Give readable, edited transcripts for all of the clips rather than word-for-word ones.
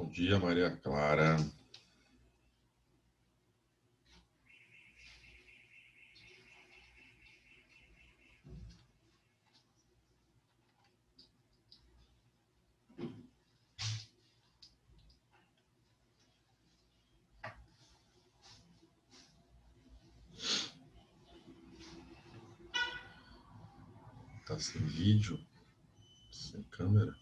Bom dia, Maria Clara. Tá sem vídeo, sem câmera.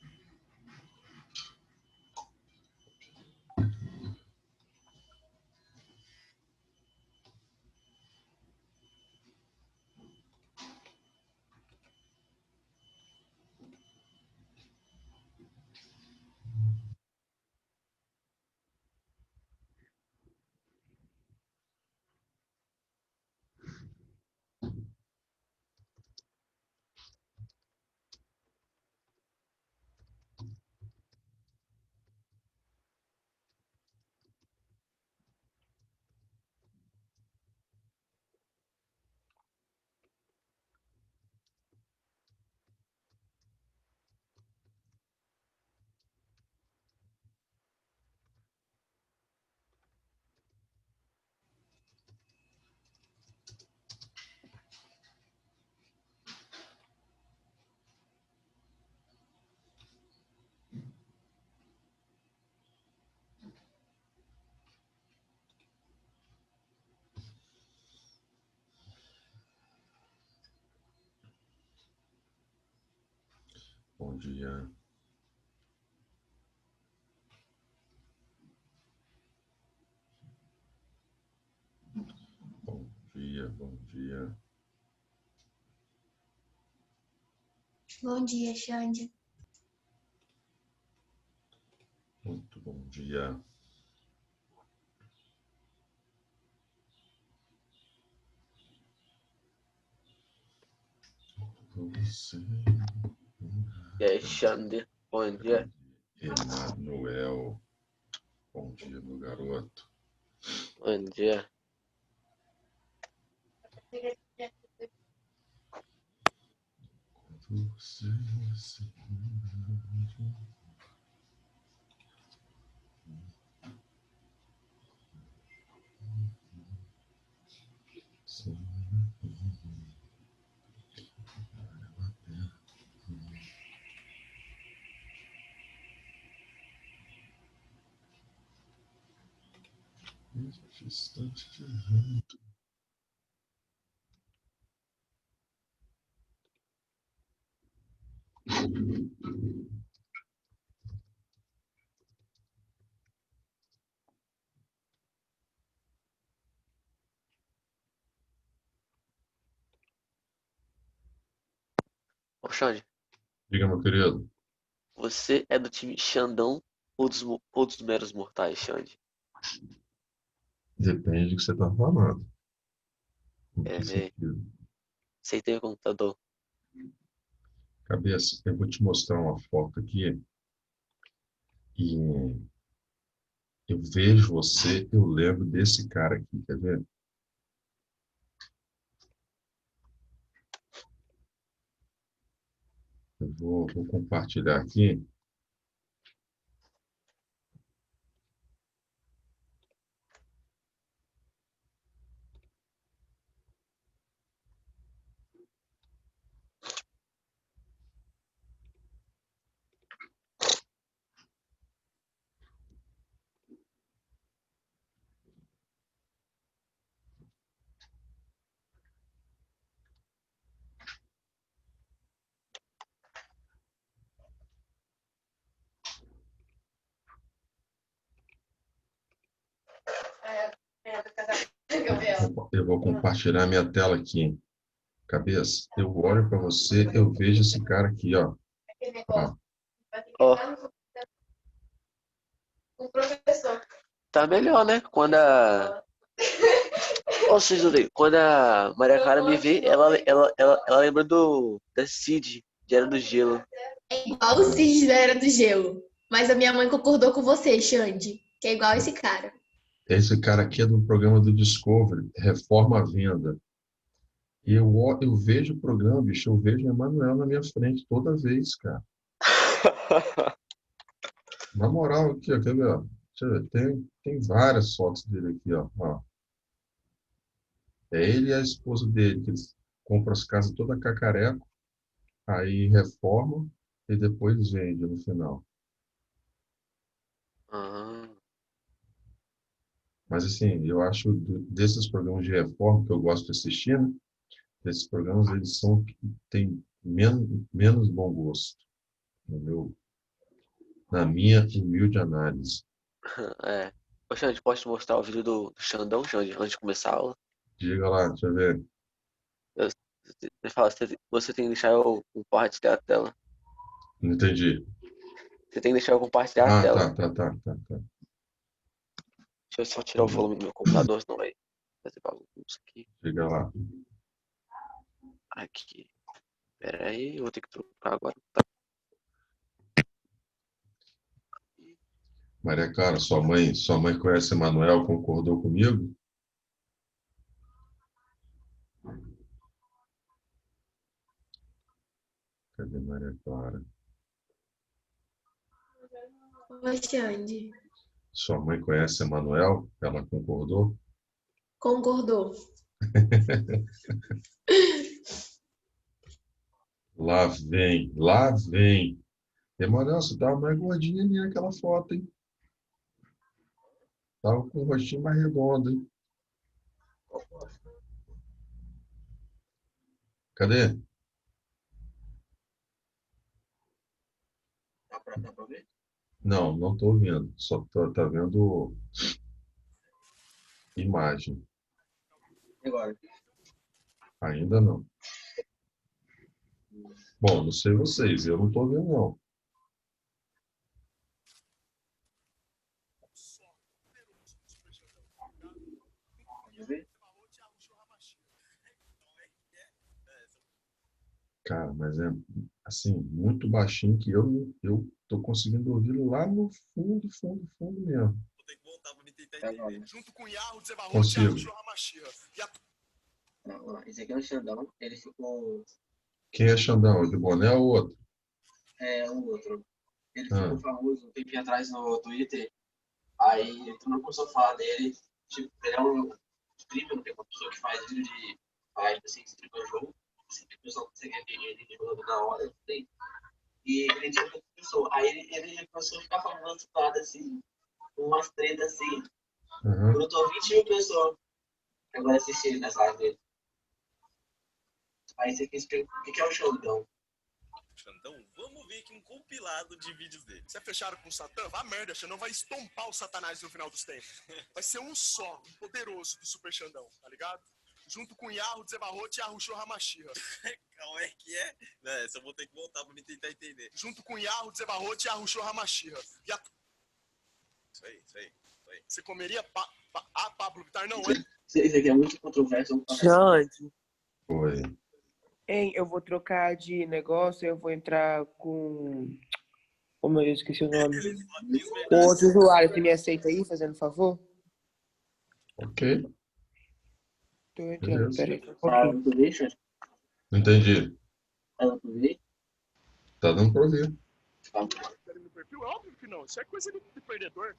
Bom dia. Bom dia, bom dia. Bom dia, Xande. Muito bom dia. Você. E aí, Xande, bom dia. Emanuel. Bom dia, meu garoto. Bom dia. Você. Distante de vento. Ô, Xande, Diga, meu querido. você é do time Xandão ou dos meros mortais, Xande? Depende do que você está falando. Em É, que né? sentido? Você tem o computador. Cabeça, eu vou te mostrar uma foto aqui e eu vejo você, eu lembro desse cara aqui, quer ver? Eu vou compartilhar aqui. Eu vou compartilhar minha tela aqui. Cabeça, eu olho para você, eu vejo esse cara aqui, ó. Ó, Ó, tá melhor, né? Ô, vocês ouviram? Quando a Maria Clara me vê, ela lembra da Cid, de Era do Gelo. É igual o Cid da Era do Gelo. Mas a minha mãe concordou com você, Xande, que é igual esse cara. esse cara aqui é do programa do Discovery, Reforma à Venda. E eu vejo o programa, bicho, eu vejo o Emanuel na minha frente toda vez, cara. Na moral, aqui, ó, quer ver, ó? Deixa eu ver, tem várias fotos dele aqui, ó. Ó. É ele e a esposa dele, que eles compram as casas toda cacareco, aí reformam e depois vendem no final. Ah, Mas, assim, eu acho desses programas de reforma que eu gosto de assistir, né? Esses programas, eles têm menos bom gosto, no meu, na minha humilde análise. é. Ô, Xande, posso te mostrar o vídeo do Xandão, Xande, antes de começar a aula? Diga lá, deixa eu ver. Eu, você fala, você tem que deixar eu compartilhar a tela. Não entendi. Você tem que deixar eu compartilhar a Ah, tela. tá. Deixa eu só tirar o volume do meu computador, senão vai fazer bagunça aqui. Diga lá. Aqui. Pera aí, eu vou ter que trocar agora. Maria Clara, sua mãe conhece Emanuel, concordou comigo? Cadê Maria Clara? Oi, Xande. Sua mãe conhece Emanuel? Ela concordou? Concordou. Lá vem, lá vem. Emanuel, você tava mais gordinha ali naquela foto, hein? Tava com o rostinho mais redondo, hein? Cadê? Dá pra ver? Não, não tô vendo. Só tá vendo imagem. Agora. Ainda não. Bom, não sei vocês, eu não tô vendo, não. Pode ver? Cara, mas é assim, muito baixinho que eu tô conseguindo ouvir lá no fundo mesmo. Tem que voltar pra me tentar entender. Junto com Yahu, Zebarot, Consigo. Yahushua Hamashiach. Não, esse aqui é o Xandão. Ele ficou. Quem é Xandão? O de boné ou o outro? É, um outro. Ele Ah, ficou famoso um tempinho atrás no Twitter. Aí todo mundo começou a falar dele. Tipo, ele é um streamer, tem uma pessoa que faz vídeo de live, assim, streamer jogo. Assim, que o pessoal consegue ver ele jogando na hora. Assim. E ele tinha muita pessoa. Aí ele começou a ficar famoso do lado, assim, com umas tretas assim. aham. Brotou 20 mil pessoas agora assistindo nessa live dele. Aí você quis perguntar o que é o Xandão? Xandão, vamos ver aqui um compilado de vídeos dele. Você é fechado com o Satã? Vá merda, Xandão vai estompar o Satanás no final dos tempos. Vai ser um só, um poderoso do Super Xandão, tá ligado? Junto com Yahu, Zebarot e Yahushua Hamashiach. Como é que é? Não, essa eu vou ter que voltar pra me tentar entender. Junto com Yahu, Zebarot e Yahushua Hamashiach. Isso aí. Você comeria Pablo Vittar? Não, Isso aqui é muito controverso. Xande, Foi. hein, eu vou trocar de negócio, eu vou entrar com... Oh, meu Deus, esqueci o nome. Com outro usuário, você me aceita aí, fazendo favor? Ok, Tô entrando, beleza. peraí, um Tá pouquinho. dando pra ver, Xande? Não entendi. Tá dando pra ver? Tá dando pra ouvir. no perfil? É óbvio que não. Isso é coisa de perdedor.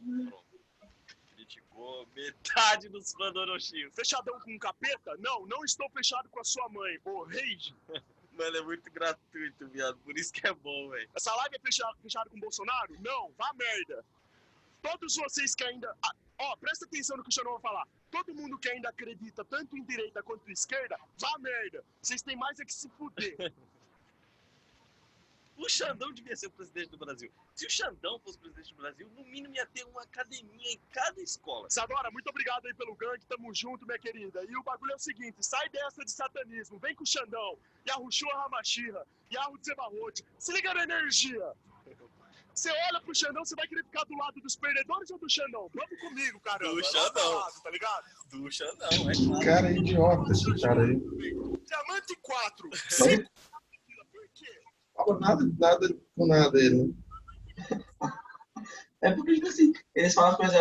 Criticou metade dos fãs do Orochio. Fechadão com um capeta? Não, não estou fechado com a sua mãe, ô rage. Mano, é muito gratuito, viado. Por isso que é bom, velho. Essa live é fechada com o Bolsonaro? Não, vá merda. Todos vocês que ainda... presta atenção no que o Xandão vai falar. Todo mundo que ainda acredita tanto em direita quanto em esquerda, vá merda. Vocês têm mais é que se fuder. O Xandão devia ser o presidente do Brasil. Se o Xandão fosse presidente do Brasil, no mínimo ia ter uma academia em cada escola. Sadora, muito obrigado aí pelo gank, tamo junto, minha querida. E o bagulho é o seguinte, sai dessa de satanismo, vem com o Xandão, Yahushua Hamashiach, Yahu Zebarot, se liga na energia. Você olha pro Xandão, você vai querer ficar do lado dos perdedores ou do Xandão? Vamos comigo, caramba. Do Xandão. Lado, tá ligado? Do Xandão, é claro. Cara, é idiota esse cara aí. Diamante 4. Por quê? Fala nada com nada ele, né? É porque, tipo assim, eles falam as coisas,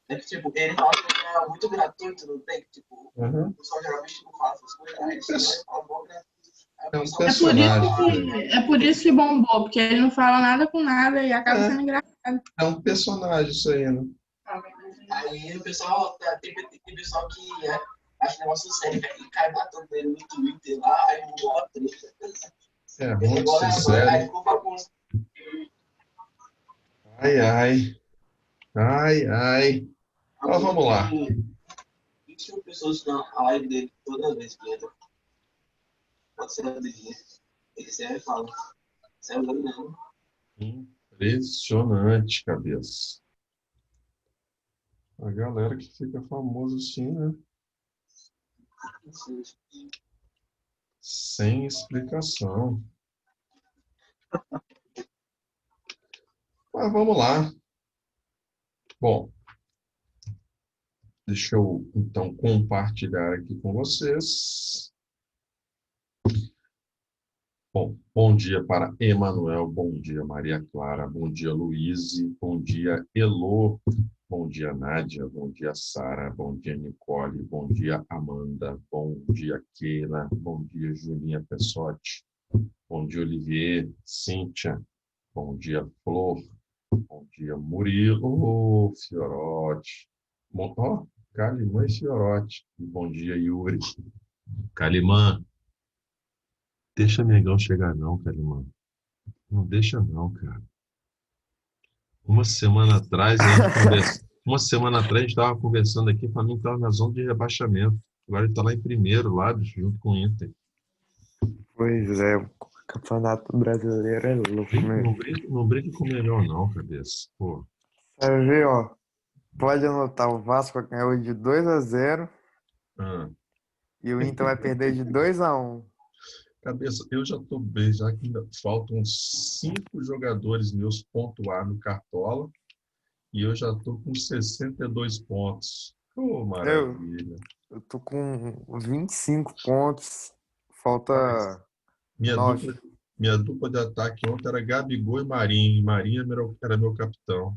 é que, tipo, ele fala que é muito gratuito, não tem? Tipo, Uhum. o pessoal geralmente não fala essas coisas, aí você vai falar bom gratuito. É O um pessoal personagem. É por isso que bombou, porque ele não fala nada com nada e acaba É, sendo engraçado. é um personagem isso aí, né? Aí o pessoal, tem pessoal que acha negócio sério, cara, e cai batendo nele no Twitter lá, aí mudou a treta. É Esse ruim de ser agora, aí sério. ficou famoso. Ai, ai. Ai, ai. Mas vamos lá. 21 pessoas na live dele toda vez que entra. Pode ser a dia. Ele sempre fala. Sério mesmo. Impressionante, cabeça. A galera que fica famosa assim, né? Sem explicação. Mas vamos lá. Bom, deixa eu então compartilhar aqui com vocês. Bom dia para Emanuel, bom dia Maria Clara, bom dia Luiz, bom dia Elô, bom dia Nádia, bom dia Sara, bom dia Nicole, bom dia Amanda, bom dia Keila, bom dia Julinha Pessotti, bom dia Olivier, Cíntia, bom dia Flor, bom dia Murilo, Fiorotti, Calimã e Fiorotti, e bom dia Yuri. Calimã, deixa Mengão chegar não, Calimã. Não deixa não, cara. Uma semana atrás Uma semana atrás a gente estava conversando aqui, para mim estava na zona de rebaixamento. Agora ele está lá em primeiro, lá, junto com o Inter. Pois é, o Campeonato Brasileiro é louco, né? Não brinca com o melhor, não, cabeça. Pô. Vai ver, ó. Pode anotar, o Vasco ganhou de 2-0 Ah. e o Inter vai perder de 2-1. Cabeça, eu já estou bem, já que ainda faltam 5 jogadores meus pontuar no Cartola e eu já estou com 62 pontos. Oh, maravilha. Eu tô com 25 pontos, falta Mas minha 9. dupla, minha dupla de ataque ontem era Gabigol e Marinho. E Marinho era meu capitão.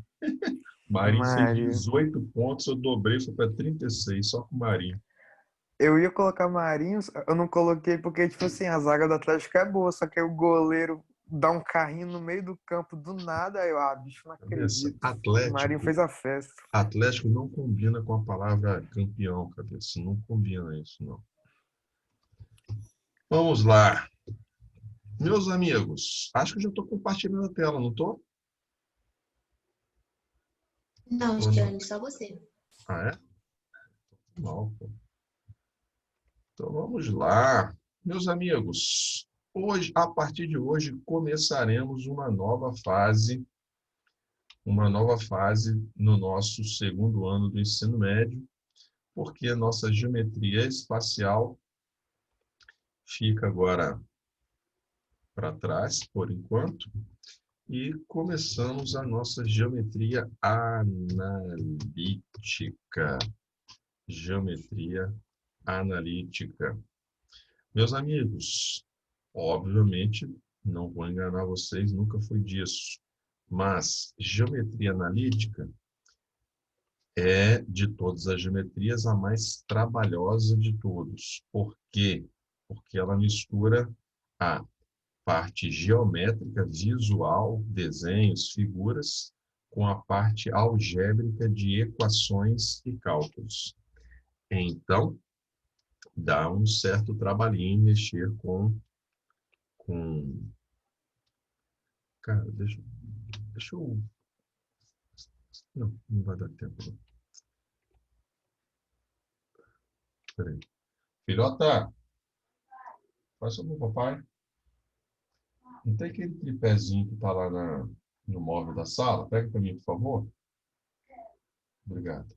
Marinho fez Marinho. 18 pontos, eu dobrei, foi para 36, só com o Marinho. Eu ia colocar Marinhos, eu não coloquei porque, tipo assim, a zaga do Atlético é boa, só que aí o goleiro dá um carrinho no meio do campo do nada, aí eu, bicho, não Cabeça, acredito. O Marinho fez a festa. Atlético não combina com a palavra campeão, cabeça. Não combina isso, não. Vamos lá. Meus amigos, acho que eu já estou compartilhando a tela, não estou? Não, Xande, só você. Ah, é? Não, pô. Então vamos lá. Meus amigos, hoje, a partir de hoje, começaremos uma nova fase no nosso segundo ano do ensino médio, porque a nossa geometria espacial fica agora para trás, por enquanto, e começamos a nossa geometria analítica. Geometria analítica. Meus amigos, obviamente, não vou enganar vocês, nunca foi disso, mas geometria analítica é, de todas as geometrias, a mais trabalhosa de todos. Por quê? Porque ela mistura a parte geométrica, visual, desenhos, figuras, com a parte algébrica de equações e cálculos. Então, dá um certo trabalhinho mexer com... Cara, deixa eu... Não vai dar tempo. Não. Peraí. Filhota, faz favor, papai. Não tem aquele tripézinho que está lá no móvel da sala? Pega para mim, por favor. Obrigado.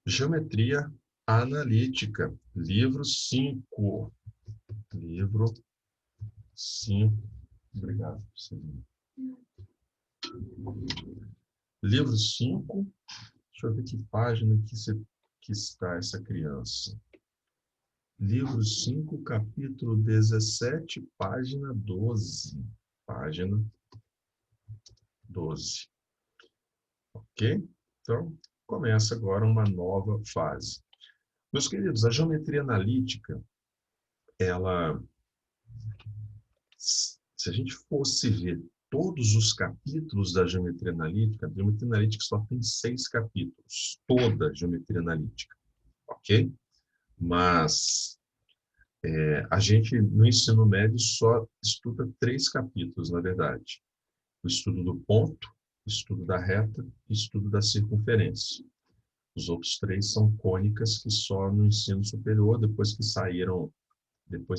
Geometria analítica, livro 5. Livro 5. Obrigado. Livro 5. Deixa eu ver que página que está essa criança. Livro 5, capítulo 17, página 12. Página 12. Ok? Então, começa agora uma nova fase. Meus queridos, a geometria analítica, ela, se a gente fosse ver todos os capítulos da geometria analítica, a geometria analítica só tem 6 capítulos, toda a geometria analítica, ok? Mas a gente, no ensino médio, só estuda 3 capítulos, na verdade. O estudo do ponto, o estudo da reta e o estudo da circunferência. Os outros 3 são cônicas que só no ensino superior, depois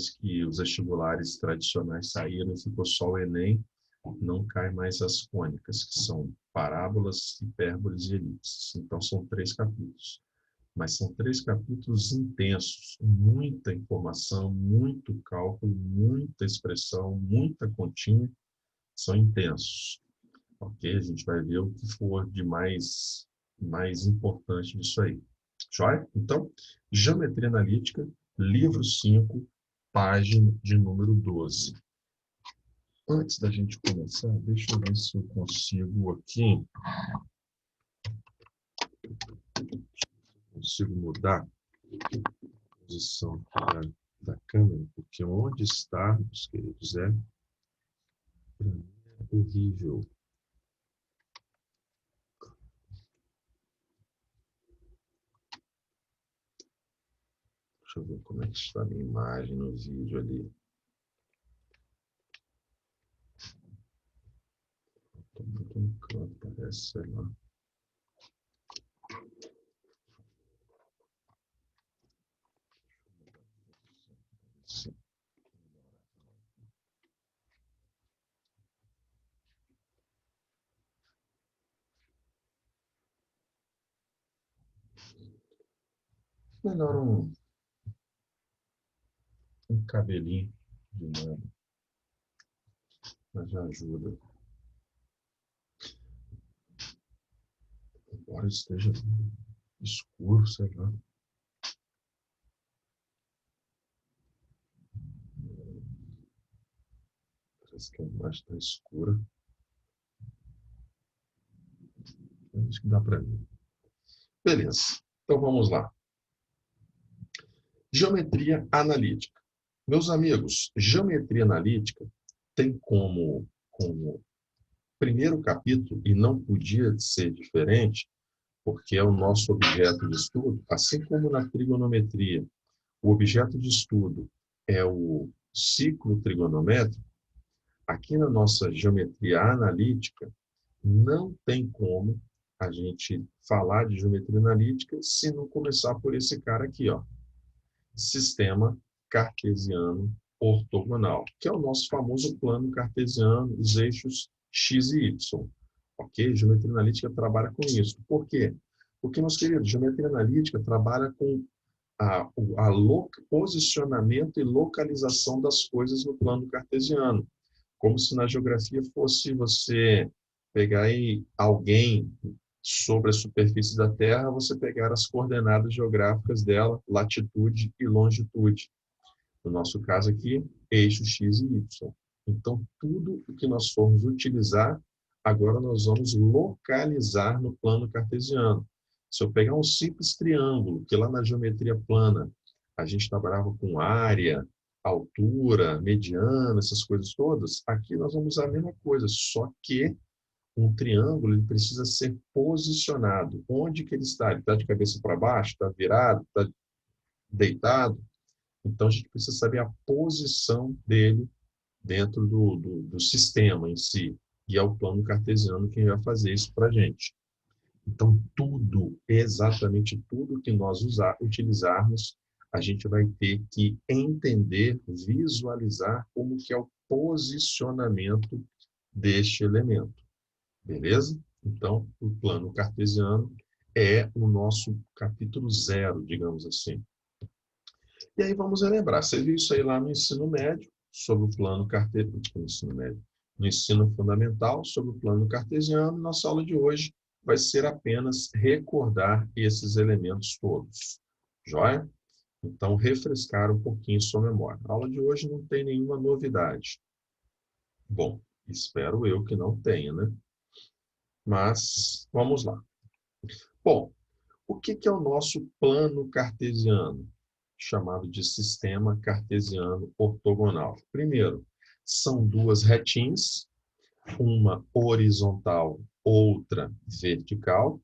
que os vestibulares tradicionais saíram, ficou só o Enem, não cai mais as cônicas, que são parábolas, hipérboles e elipses. Então, são 3 capítulos. Mas são 3 capítulos intensos, muita informação, muito cálculo, muita expressão, muita continha, são intensos. Ok? A gente vai ver o que for de mais importante disso aí. Joia? Então, Geometria Analítica, livro 5, página de número 12. Antes da gente começar, deixa eu ver se eu consigo aqui. Consigo mudar a posição da câmera, porque onde está, meus queridos, para mim é horrível. Deixa eu ver como é que está a minha imagem no vídeo ali. Estou muito no canto, parece, sei lá. Sim. Melhor um cabelinho de lado, mas já ajuda. Embora esteja escuro, sei lá. Parece que a imagem está escura. Acho que dá para ver. Beleza. Então vamos lá. Geometria analítica. Meus amigos, geometria analítica tem como primeiro capítulo, e não podia ser diferente, porque é o nosso objeto de estudo, assim como na trigonometria, o objeto de estudo é o ciclo trigonométrico, aqui na nossa geometria analítica, não tem como a gente falar de geometria analítica se não começar por esse cara aqui, ó. Sistema cartesiano ortogonal, que é o nosso famoso plano cartesiano, os eixos x e y. Ok? Geometria analítica trabalha com isso. Por quê? Porque, meus queridos, geometria analítica trabalha com posicionamento e localização das coisas no plano cartesiano. Como se na geografia fosse você pegar aí alguém sobre a superfície da Terra, você pegar as coordenadas geográficas dela, latitude e longitude. No nosso caso aqui, eixo x e y. Então, tudo o que nós formos utilizar, agora nós vamos localizar no plano cartesiano. Se eu pegar um simples triângulo, que lá na geometria plana a gente trabalhava com área, altura, mediana, essas coisas todas, aqui nós vamos usar a mesma coisa, só que um triângulo ele precisa ser posicionado. Onde que ele está? Ele está de cabeça para baixo? Está virado? Está deitado? Então, a gente precisa saber a posição dele dentro do sistema em si. E é o plano cartesiano quem vai fazer isso para a gente. Então, tudo, exatamente tudo que nós utilizarmos, a gente vai ter que entender, visualizar como que é o posicionamento deste elemento. Beleza? Então, o plano cartesiano é o nosso capítulo 0, digamos assim. E aí vamos relembrar. Você viu isso aí lá no ensino médio, sobre o plano cartesiano, no ensino fundamental, sobre o plano cartesiano. Nossa aula de hoje vai ser apenas recordar esses elementos todos. Joia? Então, refrescar um pouquinho sua memória. A aula de hoje não tem nenhuma novidade. Bom, espero eu que não tenha, né? Mas, vamos lá. Bom, O que é o nosso plano cartesiano? Chamado de sistema cartesiano ortogonal. Primeiro, são duas retinhas, uma horizontal, outra vertical.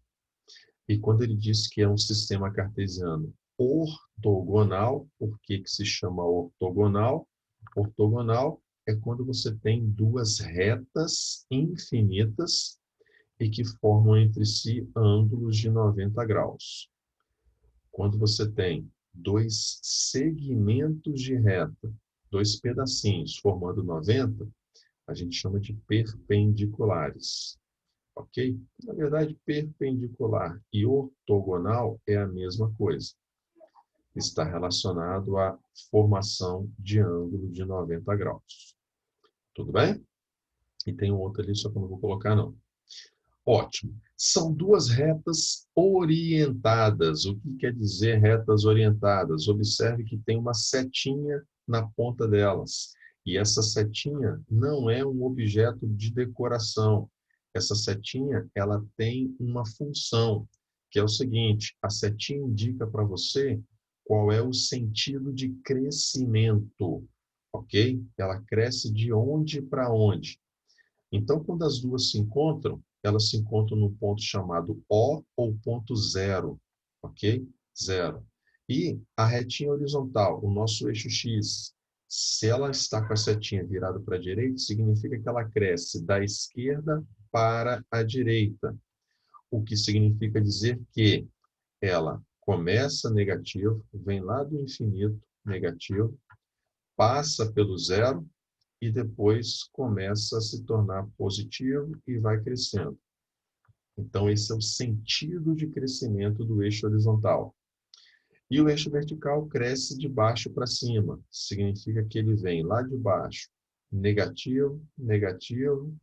E quando ele diz que é um sistema cartesiano ortogonal, por que que se chama ortogonal? Ortogonal é quando você tem duas retas infinitas e que formam entre si ângulos de 90 graus. Quando você tem dois segmentos de reta, dois pedacinhos formando 90, a gente chama de perpendiculares. Ok? Na verdade, perpendicular e ortogonal é a mesma coisa. Está relacionado à formação de ângulo de 90 graus. Tudo bem? E tem um outro ali, só que eu não vou colocar, não. Ótimo. São duas retas orientadas. O que quer dizer retas orientadas? Observe que tem uma setinha na ponta delas. E essa setinha não é um objeto de decoração. Essa setinha, ela tem uma função, que é o seguinte: a setinha indica para você qual é o sentido de crescimento, ok? Ela cresce de onde para onde. Então, quando as duas se encontram, elas se encontram no ponto chamado O ou ponto zero, ok? Zero. E a retinha horizontal, o nosso eixo X, se ela está com a setinha virada para a direita, significa que ela cresce da esquerda para a direita, o que significa dizer que ela começa negativo, vem lá do infinito, negativo, passa pelo zero, e depois começa a se tornar positivo e vai crescendo. Então, esse é o sentido de crescimento do eixo horizontal. E o eixo vertical cresce de baixo para cima. Significa que ele vem lá de baixo, negativo, negativo,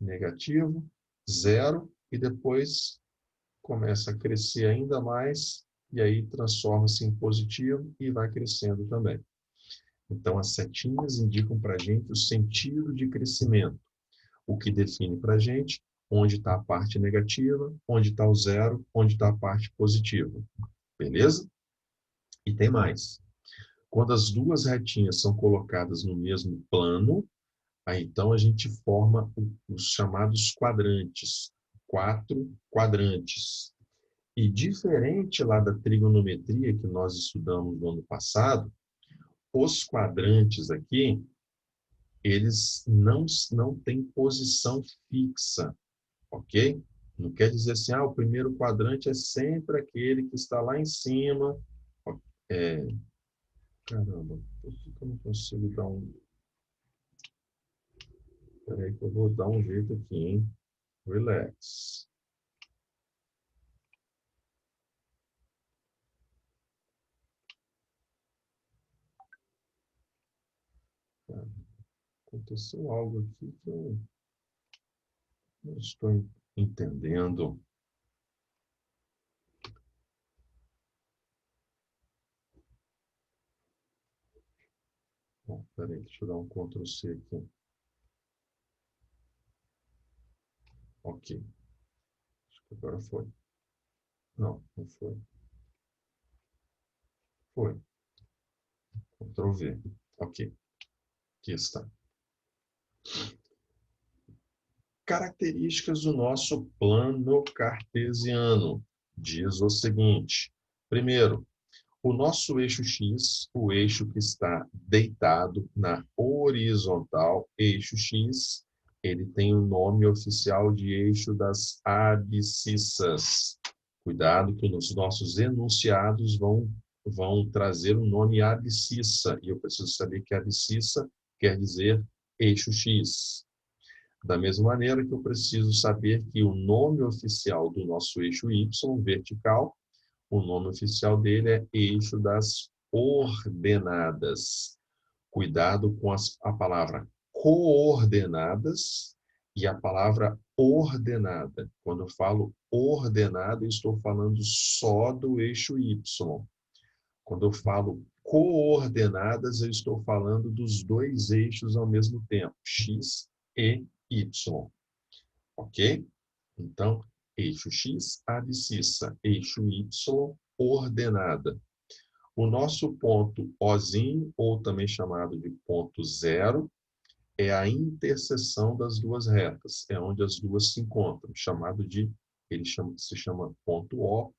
negativo, zero, e depois começa a crescer ainda mais, e aí transforma-se em positivo e vai crescendo também. Então, as setinhas indicam para a gente o sentido de crescimento, o que define para a gente onde está a parte negativa, onde está o zero, onde está a parte positiva. Beleza? E tem mais. Quando as duas retinhas são colocadas no mesmo plano, aí então a gente forma os chamados quadrantes. 4 quadrantes. E diferente lá da trigonometria que nós estudamos no ano passado, os quadrantes aqui, eles não têm posição fixa, ok? Não quer dizer assim, o primeiro quadrante é sempre aquele que está lá em cima. Caramba, por que eu não consigo dar um... Espera aí que eu vou dar um jeito aqui, hein? Relax. Aconteceu algo aqui que eu não estou entendendo. Bom, peraí, deixa eu dar um Ctrl C aqui. Ok. Acho que agora foi. Não, não foi. Foi. Ctrl V. Ok. Aqui está. Características do nosso plano cartesiano. Diz o seguinte. Primeiro, o nosso eixo X, o eixo que está deitado na horizontal, eixo X, ele tem o nome oficial de eixo das abscissas. Cuidado que os nossos enunciados vão trazer o nome abscissa, e eu preciso saber que abscissa quer dizer eixo X. Da mesma maneira que eu preciso saber que o nome oficial do nosso eixo Y, vertical, o nome oficial dele é eixo das ordenadas. Cuidado com a palavra coordenadas e a palavra ordenada. Quando eu falo ordenada, eu estou falando só do eixo Y. Quando eu falo coordenadas, eu estou falando dos dois eixos ao mesmo tempo, X e Y. Ok? Então, eixo x, abscissa, eixo y, ordenada. O nosso ponto Ozinho, ou também chamado de ponto zero, é a interseção das duas retas, é onde as duas se encontram, se chama ponto O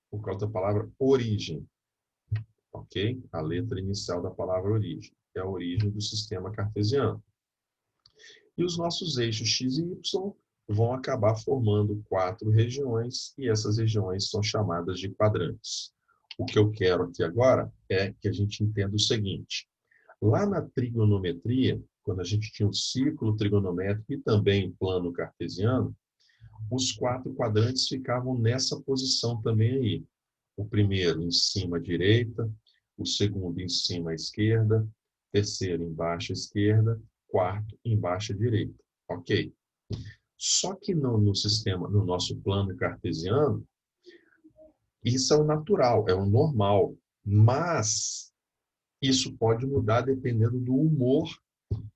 por causa da palavra origem, ok? A letra inicial da palavra origem, é a origem do sistema cartesiano. E os nossos eixos x e y vão acabar formando 4 regiões, e essas regiões são chamadas de quadrantes. O que eu quero aqui agora é que a gente entenda o seguinte: lá na trigonometria, quando a gente tinha o círculo trigonométrico e também o plano cartesiano, os 4 quadrantes ficavam nessa posição também aí. O primeiro em cima à direita, o segundo em cima à esquerda, terceiro embaixo à esquerda, quarto embaixo à direita. Ok? Só que no nosso plano cartesiano, isso é o natural, é o normal. Mas isso pode mudar dependendo do humor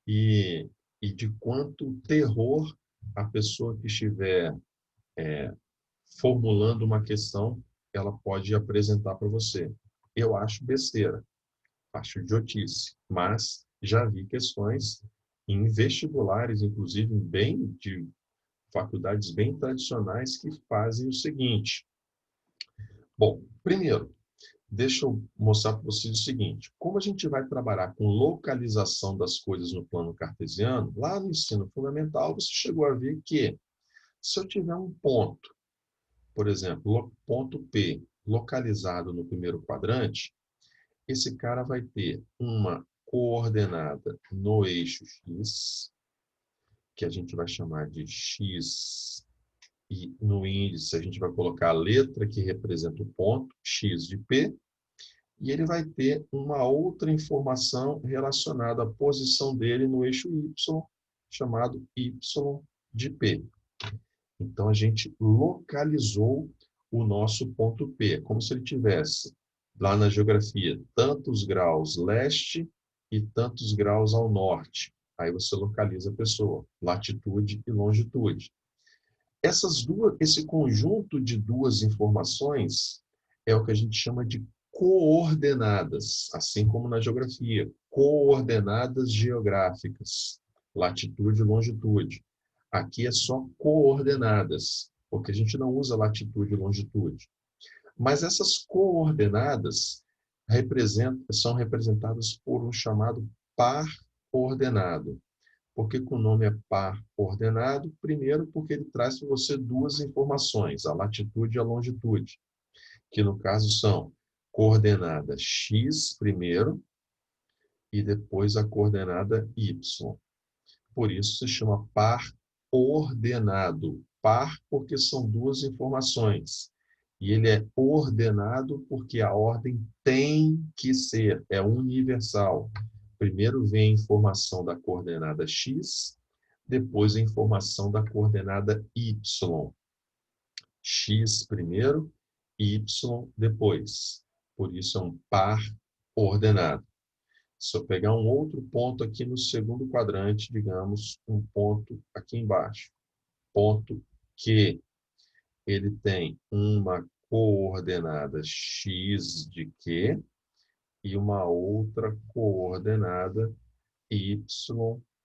e de quanto terror a pessoa que estiver formulando uma questão, ela pode apresentar para você. Eu acho besteira, acho idiotice, mas já vi questões em vestibulares, inclusive de faculdades bem tradicionais, que fazem o seguinte. Bom, primeiro, deixa eu mostrar para vocês o seguinte: como a gente vai trabalhar com localização das coisas no plano cartesiano, lá no ensino fundamental você chegou a ver que, se eu tiver um ponto, por exemplo, ponto P, localizado no primeiro quadrante, esse cara vai ter uma coordenada no eixo x, que a gente vai chamar de x, e no índice a gente vai colocar a letra que representa o ponto, x de P, e ele vai ter uma outra informação relacionada à posição dele no eixo y, chamado y de P. Então, a gente localizou o nosso ponto P, como se ele tivesse, lá na geografia, tantos graus leste e tantos graus ao norte. Aí você localiza a pessoa, latitude e longitude. Esse conjunto de duas informações é o que a gente chama de coordenadas, assim como na geografia, coordenadas geográficas, latitude e longitude. Aqui é só coordenadas, porque a gente não usa latitude e longitude. Mas essas coordenadas são representadas por um chamado par ordenado. Por que o nome é par ordenado? Primeiro, porque ele traz para você duas informações, a latitude e a longitude, que no caso são coordenada x primeiro e depois a coordenada y. Por isso se chama par ordenado. Par porque são duas informações. E ele é ordenado porque a ordem tem que ser, é universal. Primeiro vem a informação da coordenada x, depois a informação da coordenada y. X primeiro, y depois. Por isso é um par ordenado. Se eu pegar um outro ponto aqui no segundo quadrante, digamos, um ponto aqui embaixo, ponto Q, ele tem uma coordenada x de Q e uma outra coordenada y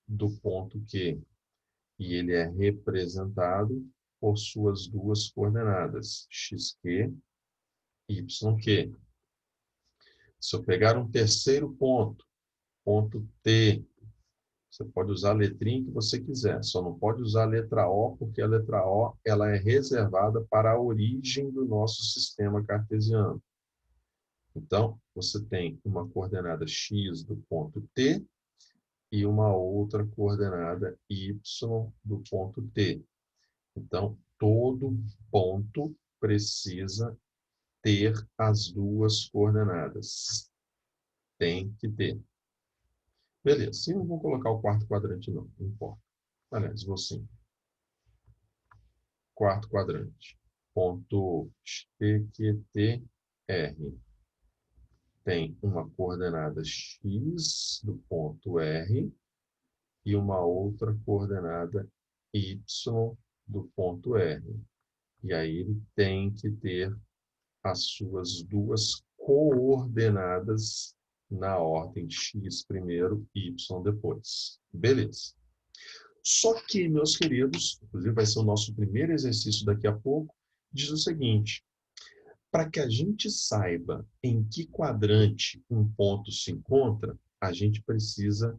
do ponto Q. E ele é representado por suas duas coordenadas, xq e yq. Se eu pegar um terceiro ponto, ponto T, você pode usar a letrinha que você quiser, só não pode usar a letra O, porque a letra O ela é reservada para a origem do nosso sistema cartesiano. Então, você tem uma coordenada x do ponto T e uma outra coordenada y do ponto T. Então, todo ponto precisa ter as duas coordenadas. Tem que ter. Beleza. Sim, não vou colocar o quarto quadrante, não. Não importa. Aliás, vou sim. Quarto quadrante. Ponto PQTR. Tem uma coordenada x do ponto R e uma outra coordenada y do ponto R. E aí ele tem que ter as suas duas coordenadas na ordem x primeiro, y depois. Beleza. Só que, meus queridos, inclusive vai ser o nosso primeiro exercício daqui a pouco, diz o seguinte: para que a gente saiba em que quadrante um ponto se encontra, a gente precisa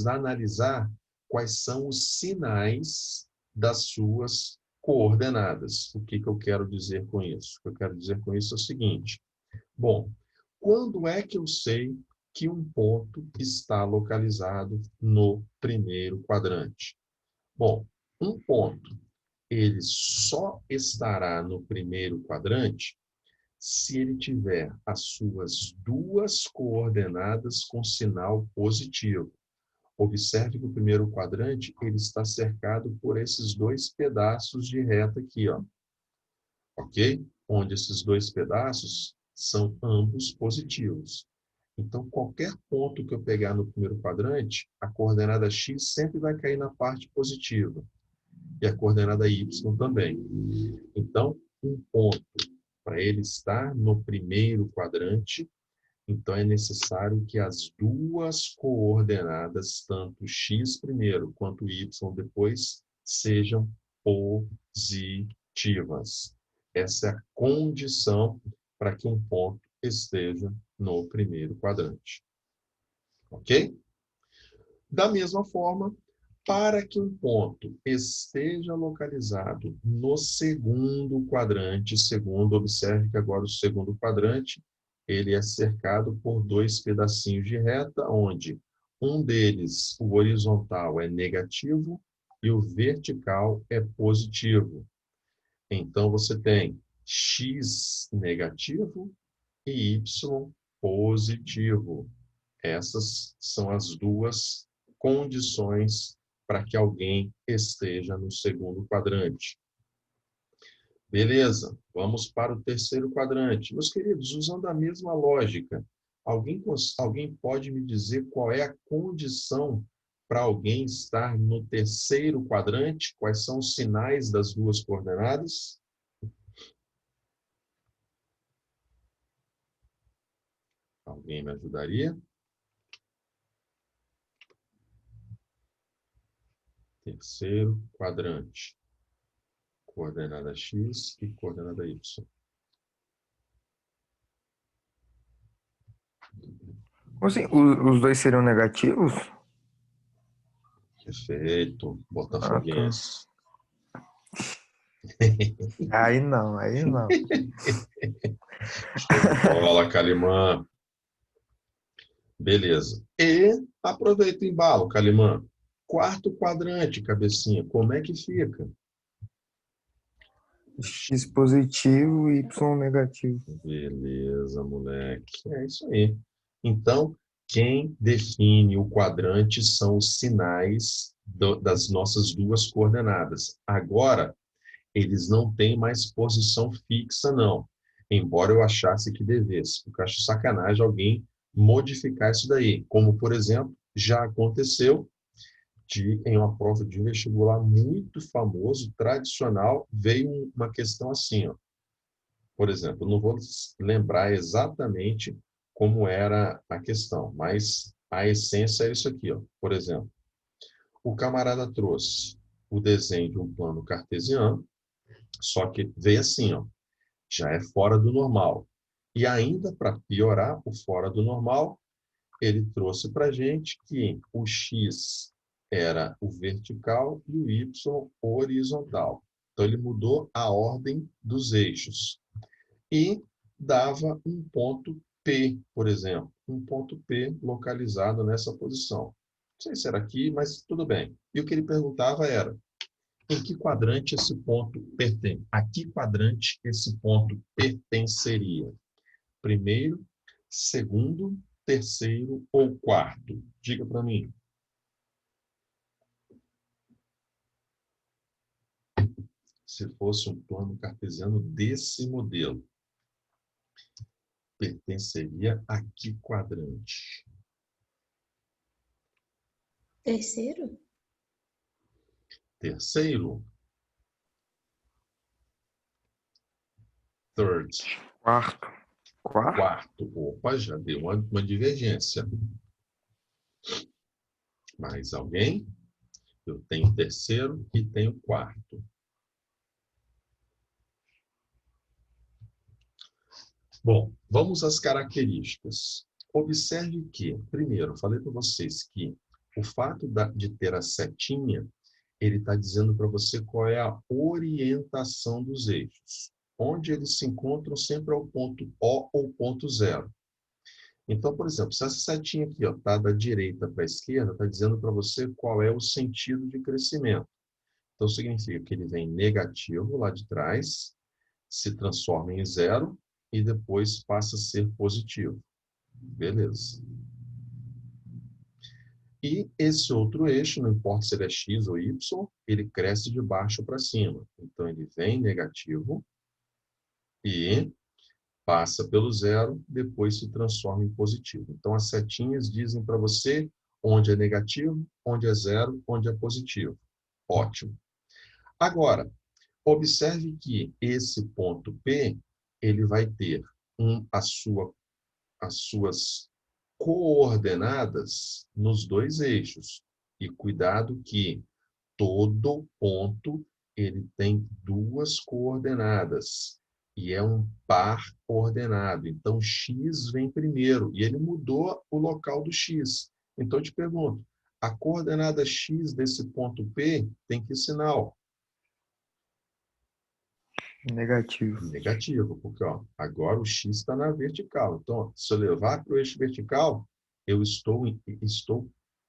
analisar quais são os sinais das suas coordenadas. O que eu quero dizer com isso? O que eu quero dizer com isso é o seguinte: bom, quando é que eu sei que um ponto está localizado no primeiro quadrante? Bom, um ponto, ele só estará no primeiro quadrante se ele tiver as suas duas coordenadas com sinal positivo. Observe que o primeiro quadrante ele está cercado por esses dois pedaços de reta aqui, ó. Ok? Onde esses dois pedaços são ambos positivos. Então, qualquer ponto que eu pegar no primeiro quadrante, a coordenada x sempre vai cair na parte positiva. E a coordenada y também. Então, um ponto, para ele estar no primeiro quadrante, então é necessário que as duas coordenadas, tanto x primeiro quanto y depois, sejam positivas. Essa é a condição para que um ponto esteja no primeiro quadrante. Ok? Da mesma forma, para que um ponto esteja localizado no segundo quadrante, observe que agora o segundo quadrante, ele é cercado por dois pedacinhos de reta, onde um deles, o horizontal, é negativo e o vertical é positivo. Então, você tem x negativo e y positivo. Essas são as duas condições para que alguém esteja no segundo quadrante. Beleza, vamos para o terceiro quadrante. Meus queridos, usando a mesma lógica, alguém pode me dizer qual é a condição para alguém estar no terceiro quadrante? Quais são os sinais das duas coordenadas? Alguém me ajudaria? Terceiro quadrante. Coordenada x e coordenada y. Assim, os dois seriam negativos? Perfeito, Ah, tá. botafoguense. Aí não, aí não. Show de bola, Calimã. Beleza. E aproveita o embalo, Calimã. Quarto quadrante, cabecinha, como é que fica? X positivo e Y negativo. Beleza, moleque. É isso aí. Então, quem define o quadrante são os sinais das nossas duas coordenadas. Agora, eles não têm mais posição fixa, não. Embora eu achasse que devesse, porque eu acho sacanagem alguém modificar isso daí. Como, por exemplo, já aconteceu em uma prova de vestibular muito famoso, tradicional, veio uma questão assim, ó. Por exemplo, não vou lembrar exatamente como era a questão, mas a essência é isso aqui, ó. Por exemplo, o camarada trouxe o desenho de um plano cartesiano, só que veio assim, ó, já é fora do normal. E ainda para piorar o fora do normal, ele trouxe para a gente que o x era o vertical e o y horizontal. Então, ele mudou a ordem dos eixos. E dava um ponto P, por exemplo. Um ponto P localizado nessa posição. Não sei se era aqui, mas tudo bem. E o que ele perguntava era: em que quadrante esse ponto pertence? A que quadrante esse ponto pertenceria? Primeiro, segundo, terceiro ou quarto? Diga para mim. Se fosse um plano cartesiano desse modelo, pertenceria a que quadrante? Terceiro? Terceiro. Third. Quarto. Quarto? Quarto. Opa, já deu uma divergência. Mais alguém? Eu tenho terceiro e tenho quarto. Bom, vamos às características. Observe que, primeiro, eu falei para vocês que o fato de ter a setinha, ele está dizendo para você qual é a orientação dos eixos. Onde eles se encontram sempre é o ponto O ou ponto zero. Então, por exemplo, se essa setinha aqui está da direita para a esquerda, está dizendo para você qual é o sentido de crescimento. Então, significa que ele vem negativo lá de trás, se transforma em zero e depois passa a ser positivo. Beleza. E esse outro eixo, não importa se ele é x ou y, ele cresce de baixo para cima. Então, ele vem negativo e passa pelo zero, depois se transforma em positivo. Então, as setinhas dizem para você onde é negativo, onde é zero, onde é positivo. Ótimo. Agora, observe que esse ponto P, ele vai ter as suas coordenadas nos dois eixos. E cuidado que todo ponto ele tem duas coordenadas. E é um par ordenado. Então, x vem primeiro. E ele mudou o local do x. Então, eu te pergunto, a coordenada x desse ponto P tem que sinal? Negativo. Negativo, porque agora o x está na vertical. Então, se eu levar para o eixo vertical, eu estou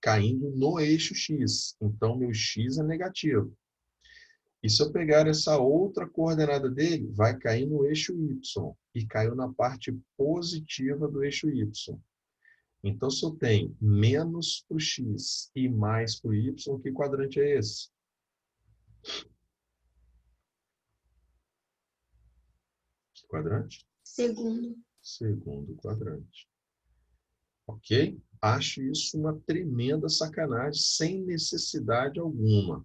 caindo no eixo x. Então, meu x é negativo. E se eu pegar essa outra coordenada dele, vai cair no eixo y. E caiu na parte positiva do eixo y. Então, se eu tenho menos para o x e mais para o y, que quadrante é esse? Que quadrante? Segundo. Segundo quadrante. Ok? Acho isso uma tremenda sacanagem, sem necessidade alguma.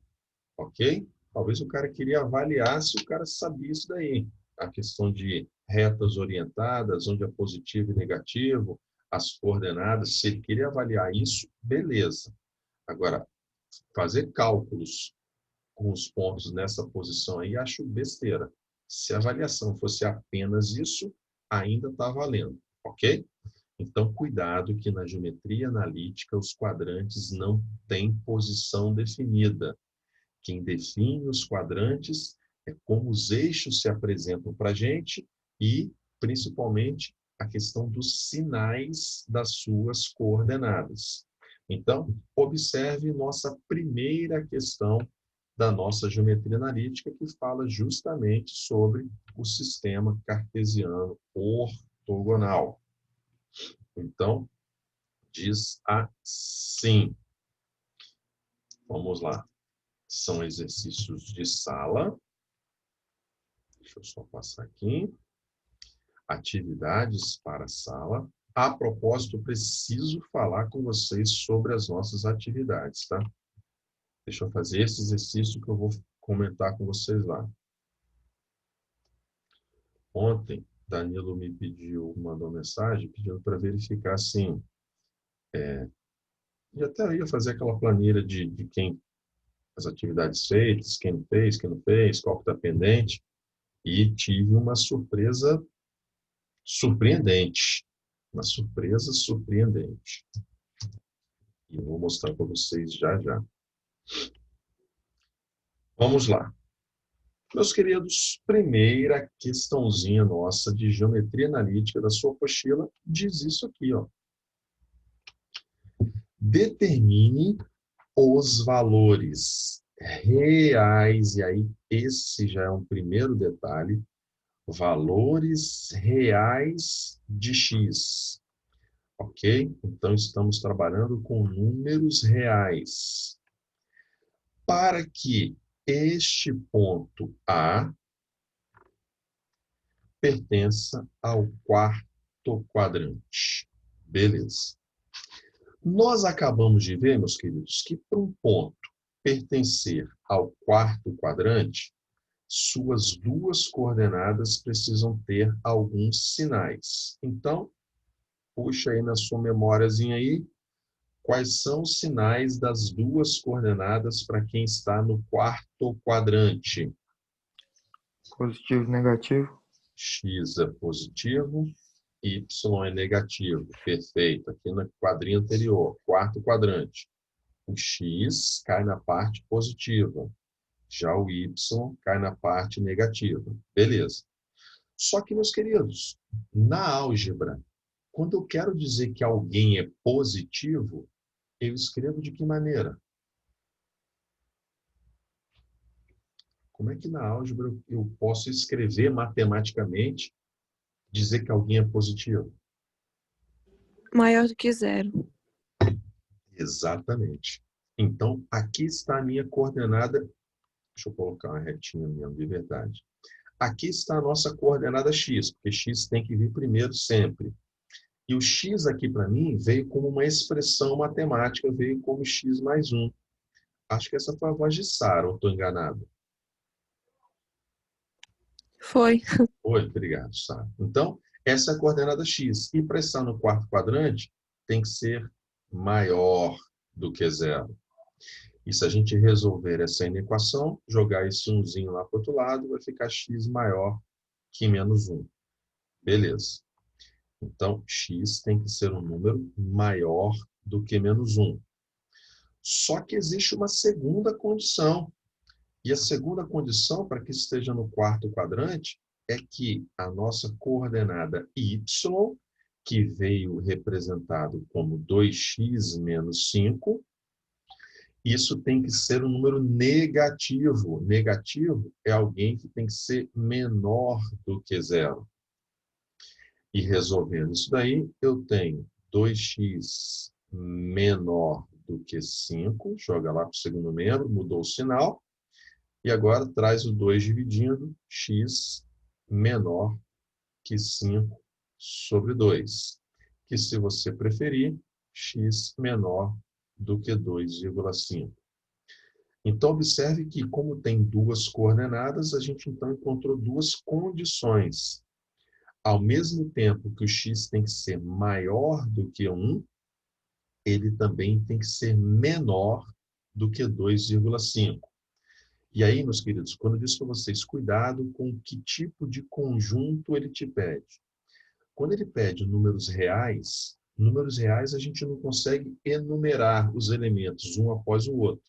Ok? Talvez o cara queria avaliar se o cara sabia isso daí. A questão de retas orientadas, onde é positivo e negativo, as coordenadas, se ele queria avaliar isso, beleza. Agora, fazer cálculos com os pontos nessa posição aí, acho besteira. Se a avaliação fosse apenas isso, ainda está valendo. Ok? Então, cuidado que na geometria analítica os quadrantes não têm posição definida. Quem define os quadrantes é como os eixos se apresentam para a gente e, principalmente, a questão dos sinais das suas coordenadas. Então, observe nossa primeira questão da nossa geometria analítica, que fala justamente sobre o sistema cartesiano ortogonal. Então, diz assim. Vamos lá. São exercícios de sala. Deixa eu só passar aqui. Atividades para a sala. A propósito, preciso falar com vocês sobre as nossas atividades, tá? Deixa eu fazer esse exercício que eu vou comentar com vocês lá. Ontem, Danilo me mandou mensagem pedindo para verificar assim. E até eu ia fazer aquela planilha de quem as atividades feitas, quem fez, quem não fez, qual que está pendente. E tive uma surpresa surpreendente. Uma surpresa surpreendente. E eu vou mostrar para vocês já já. Vamos lá. Meus queridos, primeira questãozinha nossa de geometria analítica da sua apostila diz isso aqui, ó. Determine os valores reais, e aí esse já é um primeiro detalhe, valores reais de x. Ok? Então, estamos trabalhando com números reais. Para que este ponto A pertença ao quarto quadrante. Beleza. Nós acabamos de ver, meus queridos, que para um ponto pertencer ao quarto quadrante, suas duas coordenadas precisam ter alguns sinais. Então, puxa aí na sua memóriazinha aí, quais são os sinais das duas coordenadas para quem está no quarto quadrante? Positivo, negativo. X é positivo, Y é negativo. Perfeito. Aqui no quadrinho anterior, quarto quadrante. O X cai na parte positiva. Já o Y cai na parte negativa. Beleza. Só que, meus queridos, na álgebra, quando eu quero dizer que alguém é positivo, eu escrevo de que maneira? Como é que na álgebra eu posso escrever matematicamente, dizer que alguém é positivo? Maior do que zero. Exatamente. Então, aqui está a minha coordenada. Deixa eu colocar uma retinha mesmo, de verdade. Aqui está a nossa coordenada x, porque x tem que vir primeiro sempre. E o x aqui, para mim, veio como uma expressão matemática, veio como x mais 1. Acho que essa foi a voz de Sara, ou estou enganado? Foi. Oi, obrigado, Sara. Então, essa é a coordenada x. E para estar no quarto quadrante, tem que ser maior do que zero. E se a gente resolver essa equação, jogar esse umzinho lá para o outro lado, vai ficar x maior que menos 1. Beleza. Então, x tem que ser um número maior do que menos 1. Só que existe uma segunda condição. E a segunda condição para que esteja no quarto quadrante é que a nossa coordenada y, que veio representado como 2x menos 5, isso tem que ser um número negativo. Negativo é alguém que tem que ser menor do que zero. E resolvendo isso daí, eu tenho 2x menor do que 5, joga lá para o segundo membro, mudou o sinal, e agora traz o 2 dividindo, x menor que 5 sobre 2, que se você preferir, x menor do que 2,5. Então, observe que, como tem duas coordenadas, a gente então encontrou duas condições. Ao mesmo tempo que o x tem que ser maior do que 1, ele também tem que ser menor do que 2,5. E aí, meus queridos, quando eu disse para vocês, cuidado com que tipo de conjunto ele te pede. Quando ele pede números reais a gente não consegue enumerar os elementos um após o outro.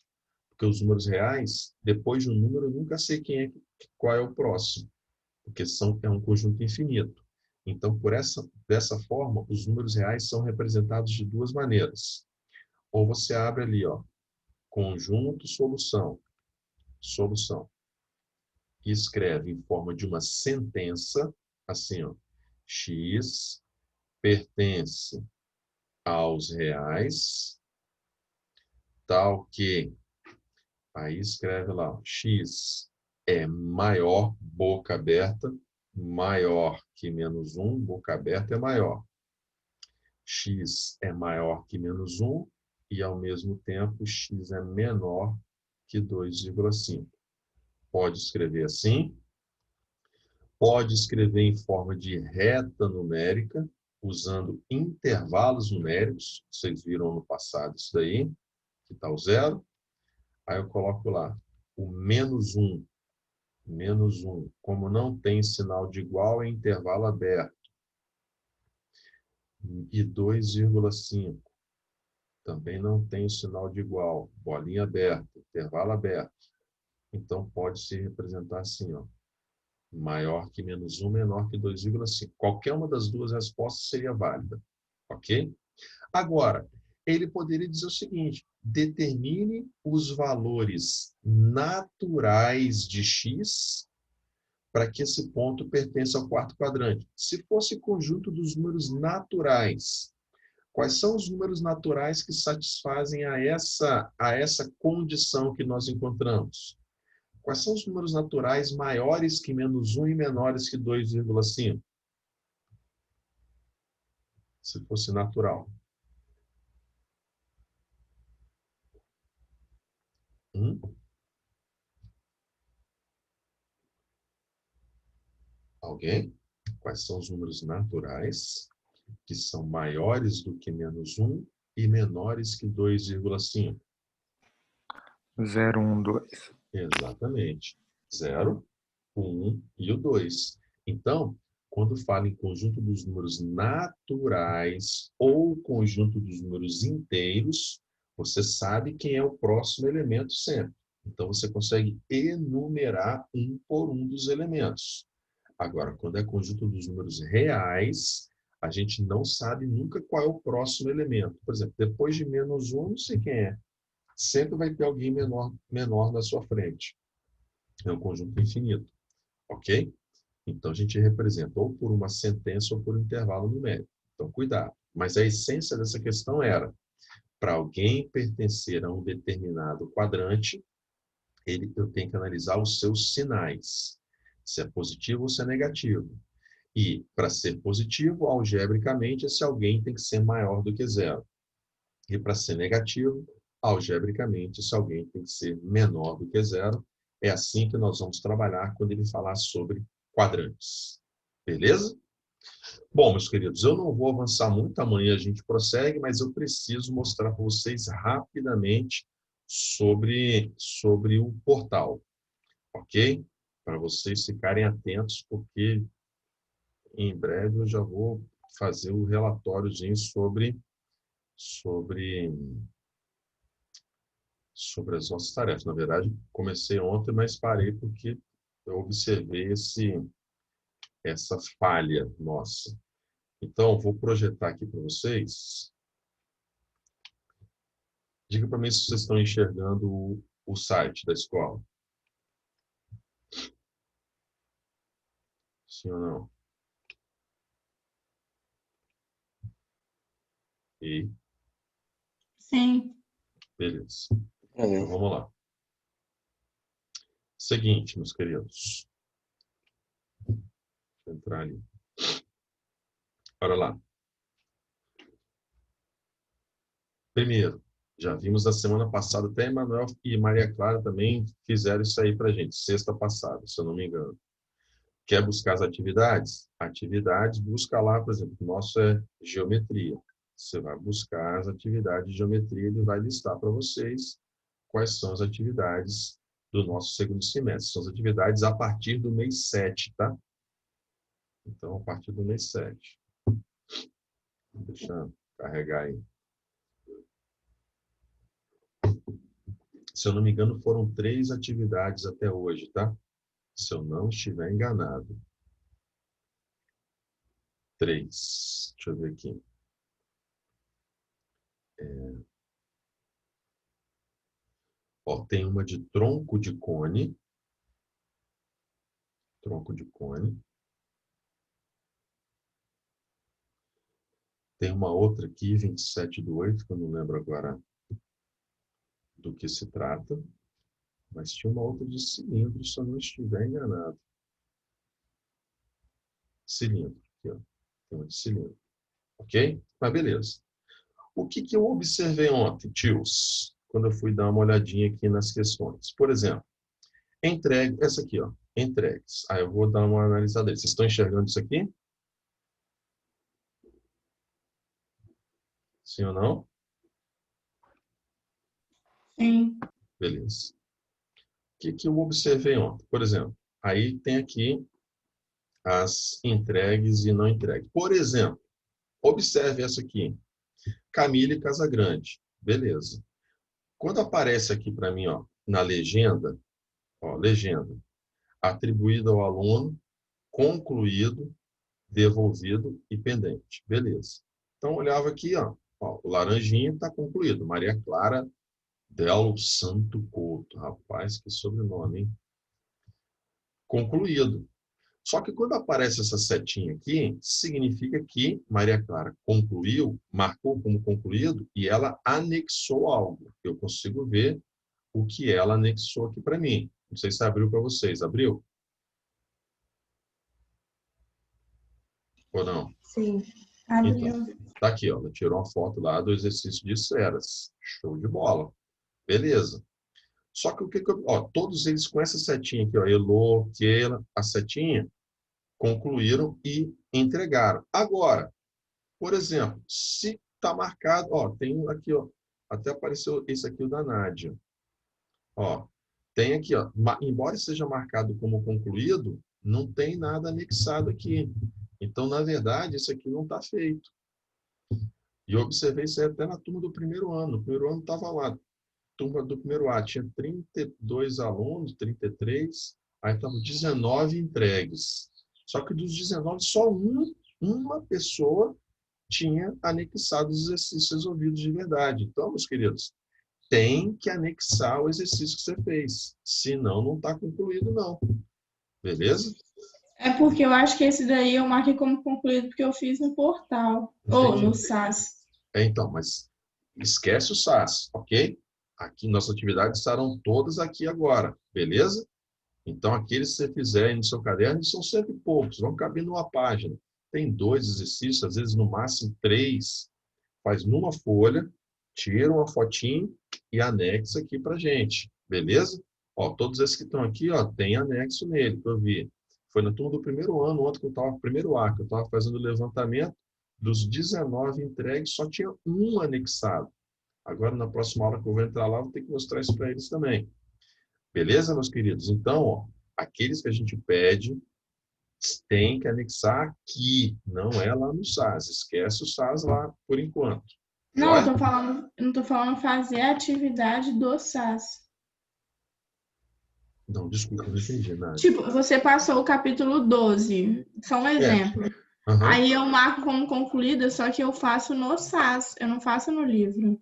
Porque os números reais, depois de um número, eu nunca sei qual é o próximo. Porque é um conjunto infinito. Então, dessa forma, os números reais são representados de duas maneiras. Ou você abre ali, ó, conjunto, solução, solução. E escreve em forma de uma sentença, assim, ó, x pertence aos reais, tal que, aí escreve lá, ó, x é maior, boca aberta, maior que menos 1, boca aberta é maior. X é maior que menos 1 e, ao mesmo tempo, x é menor que 2,5. Pode escrever assim. Pode escrever em forma de reta numérica, usando intervalos numéricos. Vocês viram no passado isso daí, que está o zero. Aí eu coloco lá o menos 1. Menos 1. Como não tem sinal de igual, é intervalo aberto. E 2,5. Também não tem o sinal de igual. Bolinha aberta, intervalo aberto. Então, pode se representar assim, ó. Maior que menos 1, menor que 2,5. Qualquer uma das duas respostas seria válida. Ok? Agora, ele poderia dizer o seguinte: determine os valores naturais de x para que esse ponto pertença ao quarto quadrante. Se fosse conjunto dos números naturais, quais são os números naturais que satisfazem a essa condição que nós encontramos? Quais são os números naturais maiores que menos 1 e menores que 2,5? Se fosse natural. Alguém? Quais são os números naturais que são maiores do que -1 e menores que 2,5? 0, 1, 2. Exatamente. 0, o 1 e o 2. Então, quando fala em conjunto dos números naturais ou conjunto dos números inteiros, você sabe quem é o próximo elemento sempre. Então, você consegue enumerar um por um dos elementos. Agora, quando é conjunto dos números reais, a gente não sabe nunca qual é o próximo elemento. Por exemplo, depois de -1, não sei quem é. Sempre vai ter alguém menor na sua frente. É um conjunto infinito. Ok? Então, a gente representa ou por uma sentença ou por um intervalo numérico. Então, cuidado. Mas a essência dessa questão era, para alguém pertencer a um determinado quadrante, eu tenho que analisar os seus sinais. Se é positivo ou se é negativo. E, para ser positivo, algebricamente, esse alguém tem que ser maior do que 0. E, para ser negativo, algebricamente, esse alguém tem que ser menor do que 0. É assim que nós vamos trabalhar quando ele falar sobre quadrantes. Beleza? Bom, meus queridos, eu não vou avançar muito, amanhã a gente prossegue, mas eu preciso mostrar para vocês rapidamente sobre o portal, ok? Para vocês ficarem atentos, porque em breve eu já vou fazer o relatóriozinho sobre as nossas tarefas. Na verdade, comecei ontem, mas parei porque eu observei essa falha nossa. Então, vou projetar aqui para vocês. Diga para mim se vocês estão enxergando o site da escola. Sim ou não? E, Sim. beleza. Então, vamos lá. Seguinte, meus queridos. Deixa eu entrar ali. Bora lá. Primeiro, já vimos na semana passada, até Emanuel e Maria Clara também fizeram isso aí para a gente, sexta passada, se eu não me engano. Quer buscar as atividades? Atividades, busca lá, por exemplo, o nosso é geometria. Você vai buscar as atividades de geometria, ele vai listar para vocês quais são as atividades do nosso segundo semestre. São as atividades a partir do mês 7, tá? Então, a partir do mês 7. Deixa eu carregar aí. Se eu não me engano, foram 3 atividades até hoje, tá? Se eu não estiver enganado. 3. Deixa eu ver aqui. Ó, tem uma de tronco de cone. Tronco de cone. Tem uma outra aqui, 27/8, que eu não lembro agora do que se trata. Mas tinha uma outra de cilindro, se eu não estiver enganado. Cilindro. Aqui, ó. Tem uma de cilindro. Ok? Mas beleza. O que eu observei ontem, tios? Quando eu fui dar uma olhadinha aqui nas questões. Por exemplo, entregue, essa aqui, ó. Entregues. Aí eu vou dar uma analisada. Vocês estão enxergando isso aqui? Sim ou não? Sim. Beleza. O que eu observei ontem? Por exemplo, aí tem aqui as entregues e não entregues. Por exemplo, observe essa aqui. Camille Casagrande. Beleza. Quando aparece aqui para mim, ó, na legenda, ó, legenda, atribuído ao aluno, concluído, devolvido e pendente. Beleza. Então, olhava aqui, ó, o laranjinha está concluído. Maria Clara Del Santo Couto. Rapaz, que sobrenome, hein? Concluído. Só que quando aparece essa setinha aqui, significa que Maria Clara concluiu, marcou como concluído e ela anexou algo. Eu consigo ver o que ela anexou aqui para mim. Não sei se abriu para vocês. Abriu? Ou não? Sim. Abriu. Então, tá aqui, ó. Ela tirou uma foto lá do exercício de esferas. Show de bola. Beleza. Só que o que ó, todos eles com essa setinha aqui, ó, Elô, Keila, a setinha concluíram e entregaram. Agora, por exemplo, se está marcado, ó, tem um aqui, ó, até apareceu esse aqui, o da Nádia. Ó, tem aqui, ó, embora seja marcado como concluído, não tem nada anexado aqui. Então, na verdade, isso aqui não está feito. E eu observei isso aí até na turma do primeiro ano. No primeiro ano estava lá, turma do primeiro A, tinha 32 alunos, 33, aí estavam 19 entregues. Só que dos 19, só uma pessoa tinha anexado os exercícios resolvidos de verdade. Então, meus queridos, tem que anexar o exercício que você fez. Senão, não está concluído, não. Beleza? É porque eu acho que esse daí eu marquei como concluído porque eu fiz no portal. Ou Entendi. no SAS. Então, mas esquece o SAS, ok? Aqui, nossas atividades estarão todas aqui agora, beleza? Então, aqueles que você fizer aí no seu caderno, são sempre poucos, vão caber numa página. Tem 2 exercícios, às vezes no máximo 3. Faz numa folha, tira uma fotinho e anexa aqui pra gente, beleza? Ó, todos esses que estão aqui, ó, tem anexo nele, que eu vi. Foi na turma do primeiro ano, ontem que eu estava no primeiro A, que eu estava fazendo o levantamento dos 19 entregues, só tinha um anexado. Agora, na próxima aula que eu vou entrar lá, vou ter que mostrar isso para eles também. Beleza, meus queridos? Então, ó, aqueles que a gente pede, tem que anexar aqui, não é lá no SAS. Esquece o SAS lá por enquanto. Não, Joia? eu não tô falando fazer a atividade do SAS. Não, desculpa, não entendi nada. Tipo, você passou o capítulo 12, só um exemplo. Aham. Aí eu marco como concluída, só que eu faço no SAS, eu não faço no livro.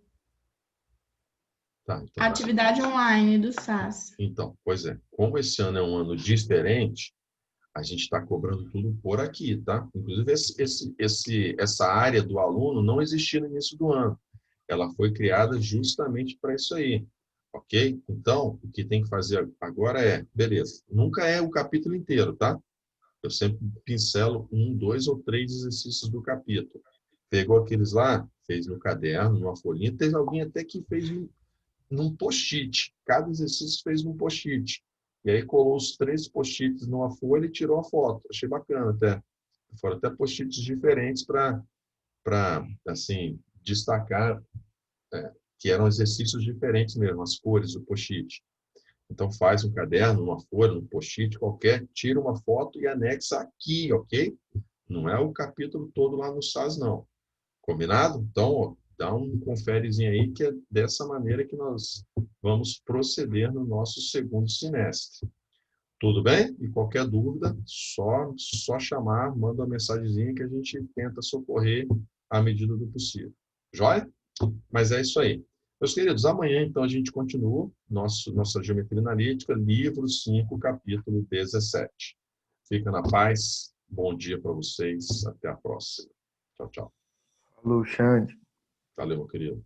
Tá, então, Atividade online do SAS. então, pois é. Como esse ano é um ano diferente, a gente está cobrando tudo por aqui, tá? Inclusive, essa área do aluno não existia no início do ano. Ela foi criada justamente para isso aí, ok? Então, o que tem que fazer agora é, beleza, nunca é o capítulo inteiro, tá? Eu sempre pincelo 1, 2 ou 3 exercícios do capítulo. Pegou aqueles lá, fez no caderno, numa folhinha, teve alguém até que fez num post-it. Cada exercício fez num post-it. E aí colou os 3 post-its numa folha e tirou a foto. Achei bacana até. Foram até post-its diferentes para, assim, destacar que eram exercícios diferentes mesmo, as cores do post-it. Então faz um caderno, uma folha, um post-it qualquer, tira uma foto e anexa aqui, ok? Não é o capítulo todo lá no SAS, não. Combinado? Então, ó, dá um conferezinho aí, que é dessa maneira que nós vamos proceder no nosso segundo semestre. Tudo bem? E qualquer dúvida, só chamar, manda uma mensagenzinha que a gente tenta socorrer à medida do possível. Joia? Mas é isso aí. Meus queridos, amanhã, então, a gente continua nossa Geometria Analítica, livro 5, capítulo 17. Fica na paz. Bom dia para vocês. Até a próxima. Tchau, tchau. Falou, Xande. Valeu, meu querido.